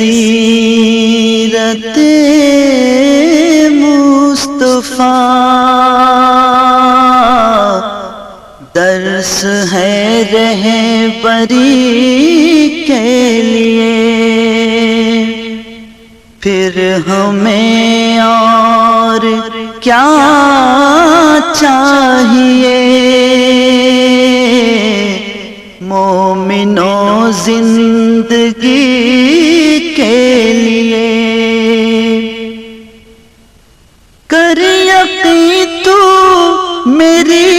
سیرت مصطفیٰ درس ہے رہبری کے لیے، پھر ہمیں اور کیا چاہیے؟ مومنوں زندگی کے لیے کر یقین تو میری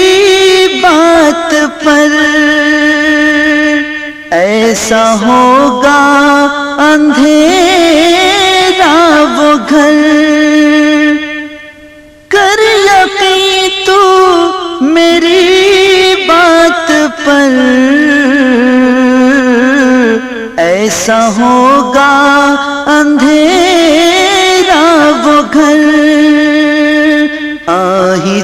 بات پر، ایسا ہوگا اندھیرا وہ گھر۔ کر یقین تو میری بات پر، ایسا ہوگا اندھیرا وہ گھر۔ آ ہی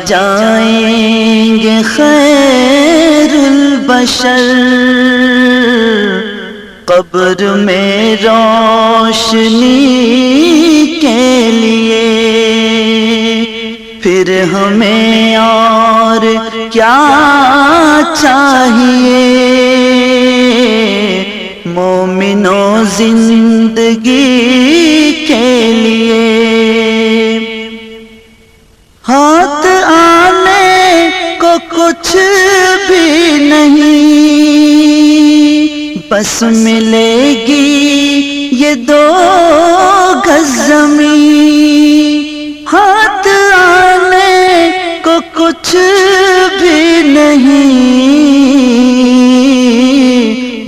جائیں گے خیر البشر، قبر میں روشنی کے لیے، پھر ہمیں اور کیا چاہیے؟ مومنوں زندگی کے لیے ہاتھ آنے کو کچھ بھی نہیں، بس ملے گی یہ 2 گز زمین۔ ہاتھ آنے کو کچھ بھی نہیں،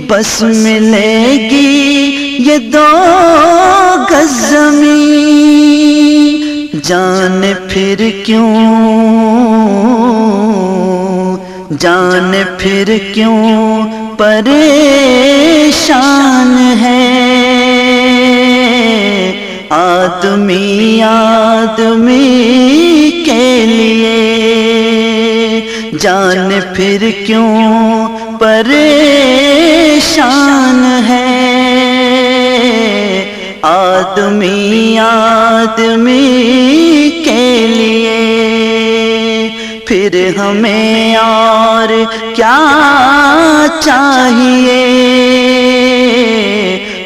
بس ملے گی یہ 2 گز زمین۔ جان پھر کیوں پریشان ہے؟ آدمی کے لیے جان پھر کیوں پریشان ہے؟ آدمی کے لیے، پھر ہمیں اور کیا چاہیے؟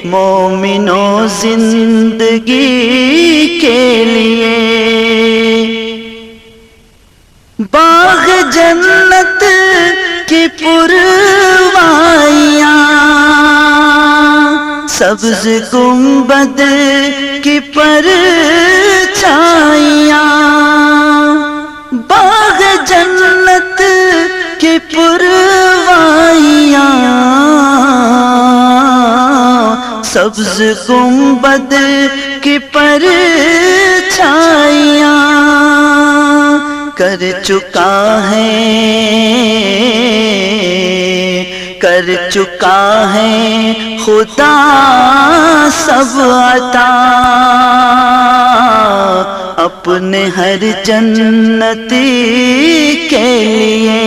مومنوں زندگی کے لیے باغ جنت کی پروائیاں، سبز گنبد کی پرچھائیاں، باغ جنت کی پروائیاں، سبز گنبد کی پرچھائیاں، کر چکا ہے خدا سب عطا، اپنے ہر جنتی کے لیے،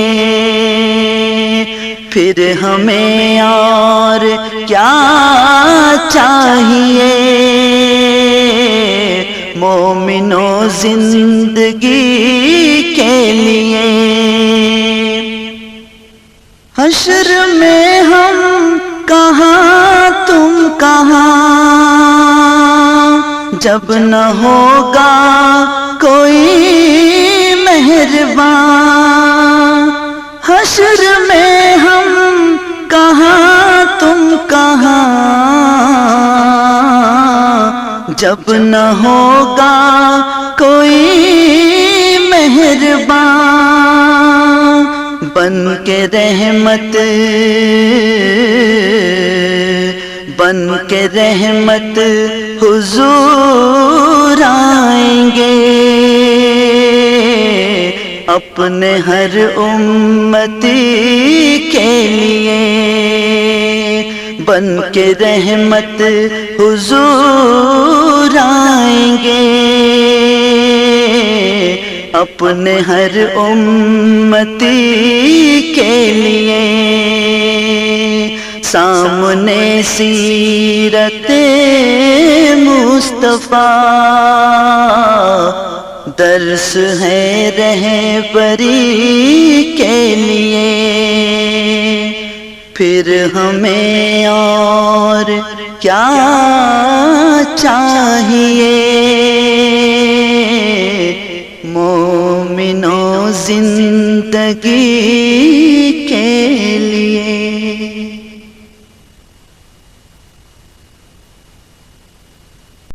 پھر ہمیں اور کیا چاہیے؟ مومنوں زندگی کے لیے حشر میں ہم کہاں تم کہاں، جب نہ ہوگا کوئی مہربان۔ حشر میں ہم کہاں تم کہاں، جب نہ ہوگا کوئی مہربان۔ بن کے رحمت حضور آئیں گے، اپنے ہر امتی کے لیے، بن کے رحمت حضور آئیں گے، اپنے ہر امتی کے لیے سامنے سیرت مصطفیٰ درس ہے رہبری کے لیے، پھر ہمیں اور کیا چاہیے مومنوں زندگی کے لیے۔